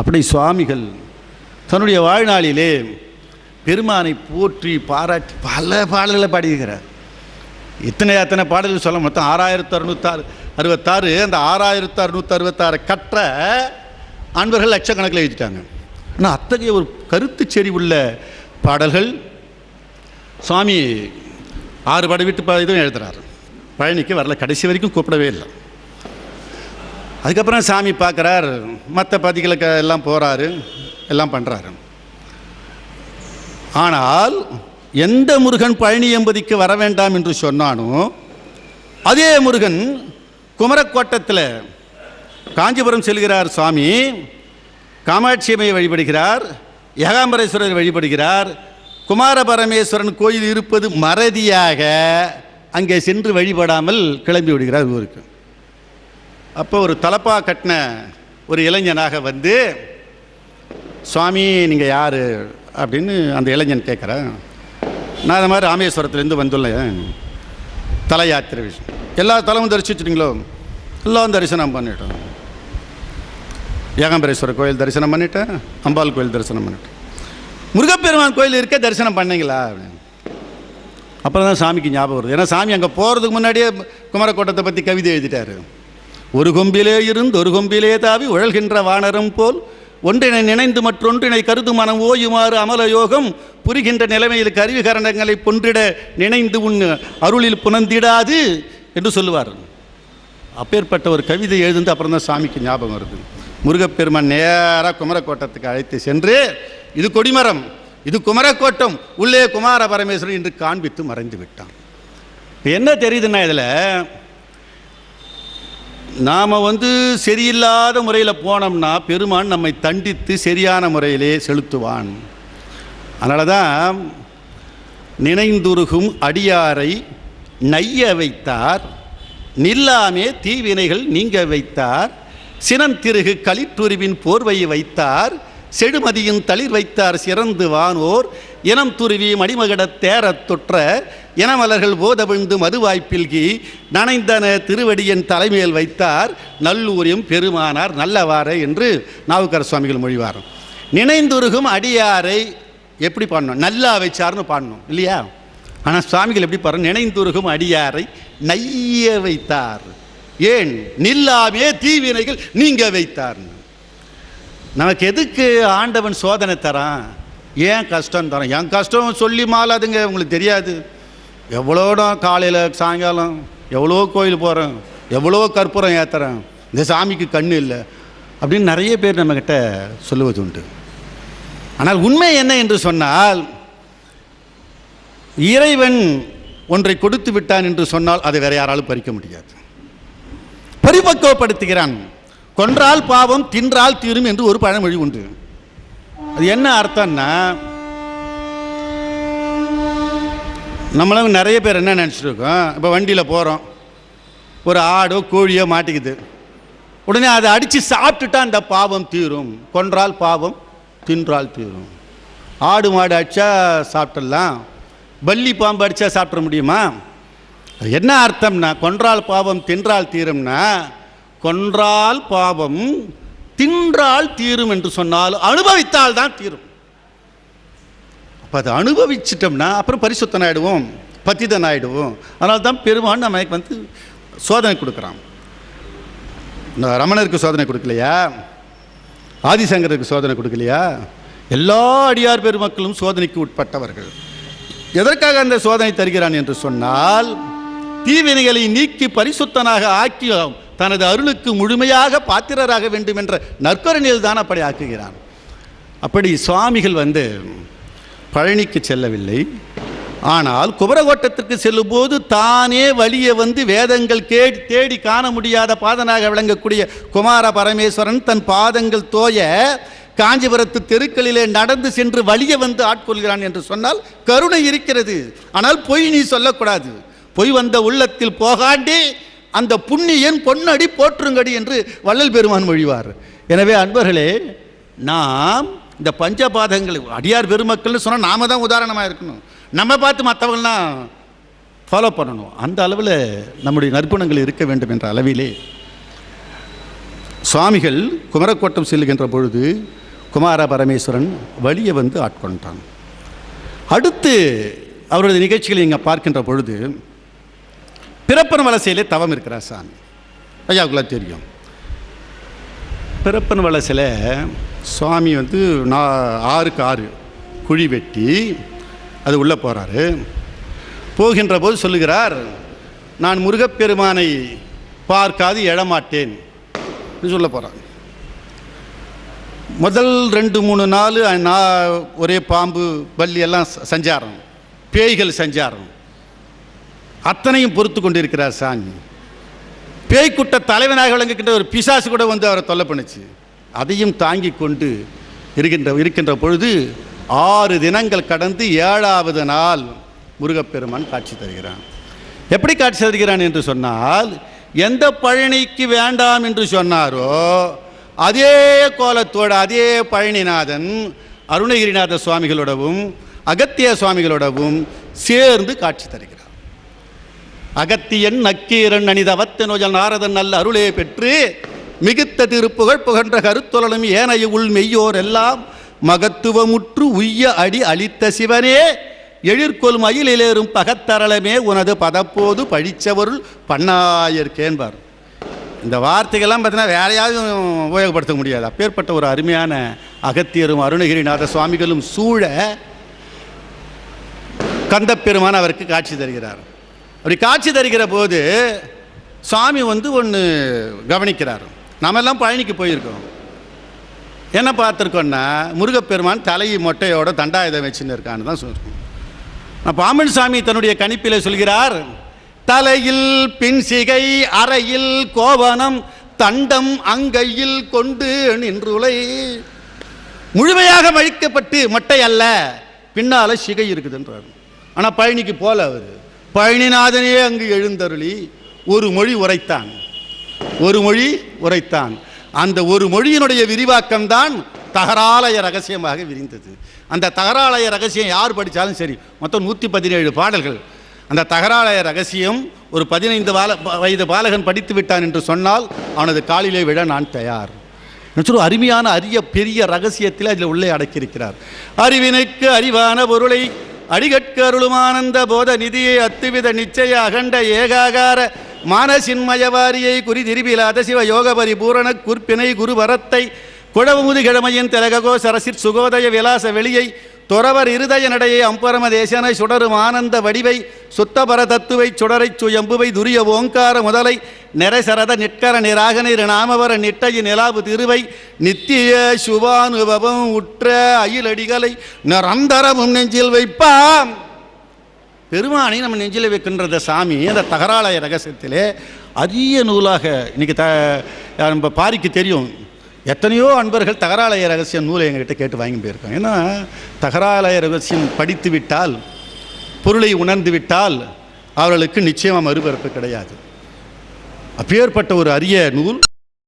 அப்படி சுவாமிகள் தன்னுடைய வாழ்நாளிலே பெருமானை போற்றி பாராட்டி பல பாடல்களை பாடியிருக்கிறார். எத்தனை பாடல்கள் சொல்ல, மொத்தம் 6666. அந்த 6666 கற்ற அன்பர்கள் லட்சக்கணக்கில் எழுதிட்டாங்க. ஆனால் அத்தகைய ஒரு கருத்து செறி உள்ள பாடல்கள். சுவாமி 6 படை விட்டு இதுவும் எழுதுகிறார். பழனிக்கு வரல, கடைசி வரைக்கும் கூப்பிடவே இல்லை. அதுக்கப்புறம் சாமி பார்க்குறார், மற்ற பதிகளுக்கு எல்லாம் போகிறாரு, எல்லாம் பண்ணுறாரு. ஆனால் எந்த முருகன் பழனி எம்பதிக்கு வர வேண்டாம் என்று சொன்னானோ அதே முருகன் குமரக்கோட்டத்தில் காஞ்சிபுரம் செல்கிறார். சுவாமி காமாட்சியம்மையை வழிபடுகிறார், ஏகாம்பரேஸ்வரர் வழிபடுகிறார். குமார பரமேஸ்வரன் கோயில் இருப்பது மறதியாக அங்கே சென்று வழிபடாமல் கிளம்பி விடுகிறார் ஊருக்கு. அப்போ ஒரு தலப்பா கட்டின ஒரு இளைஞனாக வந்து, சுவாமி நீங்கள் யார் அப்படின்னு அந்த இளைஞன் கேட்குறேன். நான் இந்த மாதிரி ராமேஸ்வரத்துலேருந்து வந்துள்ளேன், தல யாத்திரை விஷயம். எல்லா தலமும் தரிசிச்சுட்டிங்களோ? எல்லாம் தரிசனம் பண்ணிட்டோம். ஏகாம்பரேஸ்வரர் கோயில் தரிசனம் பண்ணிட்டேன், அம்பாள் கோயில் தரிசனம் பண்ணிட்டேன், முருகப்பெருமான் கோயில் இருக்க தரிசனம் பண்ணீங்களா அப்படின்னு. அப்புறம் தான் சாமிக்கு ஞாபகம் வருது. ஏன்னா சாமி அங்கே போகிறதுக்கு முன்னாடியே குமரக்கோட்டத்தை பற்றி கவிதை எழுதிட்டார். ஒரு கொம்பிலே இருந்து ஒரு கொம்பிலே தாவி உழல்கின்ற வானரம் போல் ஒன்றினை நினைந்து மற்றொன்றினை கருது மனம் ஓயுமாறு அமல யோகம் புரிகின்ற நிலைமையில் கருவி கரணங்களை பொன்றிட நினைந்து உன் அருளில் புனந்திடாது என்று சொல்லுவார். அப்பேற்பட்ட ஒரு கவிதை எழுந்து அப்புறம் தான் சாமிக்கு ஞாபகம் வருது. முருகப்பெருமான் நேராக குமரக்கோட்டத்துக்கு அழைத்து சென்று, இது கொடிமரம், இது குமரக்கோட்டம், உள்ளே குமார பரமேஸ்வரன் என்று காண்பித்து மறைந்து விட்டான். என்ன தெரியுதுன்னா, இதில் நாம் சரியில்லாத முறையில் போனோம்னா பெருமான் நம்மை தண்டித்து சரியான முறையிலே செலுத்துவான். அதனால தான் நினைந்துருகும் அடியாரை நைய வைத்தார், நில்லாமே தீவினைகள் நீங்க வைத்தார், சினந்திருகு களிற்றுருவின் போர்வை வைத்தார், செடுமதியின் தளிர் வைத்தார் சிறந்து வானோர், இனம் துருவி மடிமகடத் தேரத் தொற்ற இனமலர்கள் போதவிழ்ந்து மதுவாய்ப்பில்கி நனைந்தன திருவடியின் தலைமையில் வைத்தார், நல்லூரியும் பெருமானார் நல்லவாறு என்று நாவுக்கர சுவாமிகள் மொழிவார். நினைந்துருகும் அடியாரை எப்படி பாடணும்? நல்லா வைச்சார்னு பாடணும் இல்லையா? ஆனால் சுவாமிகள் எப்படி பாருங்க, நினைந்துருகும் அடியாரை நைய வைத்தார். ஏன்? நில்லாமே தீவினைகள் நீங்க வைத்தார். நமக்கு எதுக்கு ஆண்டவன் சோதனை தரான்? ஏன் கஷ்டம் தரான்? என் கஷ்டம் சொல்லி மாலாதுங்க, உங்களுக்கு தெரியாது. எவ்வளோடா காலையில் சாயங்காலம் எவ்வளோ கோயில் போகிறேன், எவ்வளோ கற்பூரம் ஏற்றுறேன், இந்த சாமிக்கு கண்ணு இல்லை அப்படின்னு நிறைய பேர் நம்மக்கிட்ட சொல்லுவது உண்டு. ஆனால் உண்மை என்ன என்று சொன்னால், இறைவன் ஒன்றை கொடுத்து விட்டான் என்று சொன்னால் அதை வேற யாராலும் பறிக்க முடியாது. பரிபக்குவப்படுத்துகிறான். கொன்றால் பாவம் தின்றால் தீரும் என்று ஒரு பழமொழி உண்டு. அது என்ன அர்த்தம்னா, நம்மளும் நிறைய பேர் என்ன நினச்சிட்டு இருக்கோம், இப்போ வண்டியில் போகிறோம், ஒரு ஆடோ கோழியோ மாட்டிக்குது, உடனே அதை அடித்து சாப்பிட்டுட்டா அந்த பாவம் தீரும். கொன்றால் பாவம் தின்றால் தீரும். ஆடு மாடு அடித்தா சாப்பிட்றலாம், பல்லி பாம்பு அடித்தா சாப்பிட முடியுமா? அது என்ன அர்த்தம்னா, கொன்றால் பாவம் தின்றால் தீரும்னா, கொன்றால் பாவம் தின்றால் தீரும் என்று சொன்னால் அனுபவித்தால் தான் தீரும். அப்போ அதை அனுபவிச்சிட்டோம்னா அப்புறம் பரிசுத்தன் ஆகிடுவோம், பத்திதன் ஆகிடுவோம். அதனால தான் பெருமான் நமக்கு சோதனை கொடுக்குறான். ரமணருக்கு சோதனை கொடுக்கலையா? ஆதிசங்கருக்கு சோதனை கொடுக்கலையா? எல்லா அடியார் பெருமக்களும் சோதனைக்கு உட்பட்டவர்கள். எதற்காக அந்த சோதனை தருகிறான் என்று சொன்னால், தீவினைகளை நீக்கி பரிசுத்தனாக ஆக்கி தனது அருளுக்கு முழுமையாக பாத்திரராக வேண்டும் என்ற நற்கருணையில் தான் அப்படி ஆக்குகிறான். அப்படி சுவாமிகள் பழனிக்கு செல்லவில்லை, ஆனால் குமரகோட்டத்திற்கு செல்லும் போது தானே வழியை வேதங்கள் தேடி காண முடியாத பாதனாக விளங்கக்கூடிய குமார பரமேஸ்வரன் தன் பாதங்கள் தோய காஞ்சிபுரத்து தெருக்களிலே நடந்து சென்று வழியை ஆட்கொள்கிறான் என்று சொன்னால் கருணை இருக்கிறது. ஆனால் பொய் நீ சொல்லக்கூடாது. பொய் வந்த உள்ளத்தில் போகாண்டி அந்த புண்ணியன் பொன்னடி போற்றுங்கடி என்று வள்ளல் பெருமான் மொழிவார். எனவே அன்பர்களே, நாம் இந்த பஞ்சபாதங்கள் அடியார் பெருமக்கள்னு சொன்னால் நாம தான் உதாரணமாக இருக்கணும். நம்ம பார்த்து மற்றவங்களாம் ஃபாலோ பண்ணணும். அந்த அளவில் நம்முடைய நற்புணங்கள் இருக்க வேண்டும் என்ற அளவிலே சுவாமிகள் குமரக்கோட்டம் செல்லுகின்ற பொழுது குமார பரமேஸ்வரன் வழியை வந்து ஆட்கொண்டான். அடுத்து அவரது நிகழ்ச்சிகளை இங்கே பார்க்கின்ற பொழுது பிறப்பன் வலசையிலே தவம் இருக்கிறார் சாமி. ஐயாவுக்குள்ள தெரியும். பிறப்பன் வலசையில் சுவாமி வந்து 6க்கு 6 குழி வெட்டி அது உள்ளே போகிறாரு. போகின்ற போது சொல்லுகிறார், நான் முருகப்பெருமானை பார்க்காது எழமாட்டேன் சொல்ல போகிறார். முதல் 2-3 நாள் ஒரே பாம்பு பல்லி எல்லாம் சஞ்சாரம், பேய்கள் சஞ்சாரம், அத்தனையும் பொறுத்து கொண்டிருக்கிறார் சாமி. பேய்க்குட்ட தலைவனாக விளங்குகின்ற ஒரு பிசாசு கூட வந்து அவரை தொல்லை பண்ணுச்சு. அதையும் தாங்கி கொண்டு இருக்கின்ற பொழுது 6 தினங்கள் கடந்து 7வது நாள் முருகப்பெருமான் காட்சி தருகிறான். எப்படி காட்சி தருகிறான் என்று சொன்னால், எந்த பழனிக்கு வேண்டாம் என்று சொன்னாரோ அதே கோலத்தோடு அதே பழனிநாதன் அருணகிரிநாத சுவாமிகளோடவும் அகத்திய சுவாமிகளோடவும் சேர்ந்து காட்சி தருகிறார். அகத்தியன் நக்கீரன் அணிதவத்த நோஜல் நாரதன் நல்ல அருளே பெற்று மிகுத்த திருப்புகழ் புகன்ற கருத்தொழலும் ஏனைய உள் மெய்யோர் எல்லாம் மகத்துவமுற்று உய்ய அடி அளித்த சிவனே எழிற்கொள் மயிலேறும் பகத்தரளமே உனது பதப்போது பழிச்சவருள் பண்ணாயிருக்கேன்பார். இந்த வார்த்தைகள்லாம் பார்த்தீங்கன்னா வேறையாவது உபயோகப்படுத்த முடியாது. அப்பேற்பட்ட ஒரு அருமையான அகத்தியரும் அருணகிரிநாத சுவாமிகளும் சூழ கந்தப்பெருமான் அவருக்கு காட்சி தருகிறார். அப்படி காட்சி தருகிற போது சுவாமி வந்து ஒன்று கவனிக்கிறார். நாமெல்லாம் பழனிக்கு போயிருக்கோம். என்ன பார்த்துருக்கோன்னா, முருகப்பெருமான் தலையை மொட்டையோட தண்டாயுதம் வச்சுன்னு இருக்கான்னு தான் சொல்லியிருக்கோம். பாம்பன் சாமி தன்னுடைய கணிப்பிலே சொல்கிறார், தலையில் பின்சிகை அறையில் கோவனம் தண்டம் அங்கையில் கொண்டு நின்றுளை. முழுமையாக வழிக்கப்பட்டு மொட்டை அல்ல, பின்னால சிகை இருக்குதுன்றார். ஆனால் பழனிக்கு போல அவர் பழனிநாதனே அங்கு எழுந்தருளி ஒரு மொழி உரைத்தான். அந்த ஒரு மொழியினுடைய விரிவாக்கம்தான் தகராலய ரகசியமாக விரிந்தது. அந்த தகராலய ரகசியம் யார் படித்தாலும் சரி, மொத்தம் 117 பாடல்கள். அந்த தகராலய ரகசியம் ஒரு 15 வயது பாலகன் படித்து விட்டான் என்று சொன்னால் அவனது காலிலே விழ நான் தயார். அருமையான அரிய பெரிய ரகசியத்தில் அதில் உள்ளே அடக்கியிருக்கிறார். அறிவினைக்கு அறிவான பொருளை அடிகட்கு அருளுமானந்த போத நிதியை அத்துவித நிச்சய அகண்ட ஏகாகார மானசின்மயவாரியை குறி திருபிலாத சிவ யோக பரிபூரண குற்பினை குருவரத்தை குழவுமுது கிழமையின் திலககோ சரசிற் சுகோதய விலாச வெளியை துறவர் இருதய நடையை அம்பரம தேசனை சுடரும் ஆனந்த வடிவை சுத்தபர தத்துவை சுடரை சுயம்புவை துரிய ஓங்கார முதலை நெரசரத நிற்கர நிராகனை நாமவர நிட்டையின் நிலாவு திருவை நித்திய சுபானுபவம் உற்ற அயிலடிகளை நிரந்தரமும் நெஞ்சில் வைப்பாம். பெருமானை நம்ம நெஞ்சில் வைக்கின்றத சாமி அந்த தகராலய ரகசியத்திலே அரிய நூலாக இன்னைக்கு நம்ம பாரிக்கு தெரியும். எத்தனையோ அன்பர்கள் தகராலய ரகசியம் நூலை எங்ககிட்ட கேட்டு வாங்கி போயிருக்காங்க. ஏன்னா தகராலய ரகசியம் படித்து விட்டால், பொருளை உணர்ந்து விட்டால் அவர்களுக்கு நிச்சயமாக மறுபிறப்பு கிடையாது. அப்பேற்பட்ட ஒரு அரிய நூல்.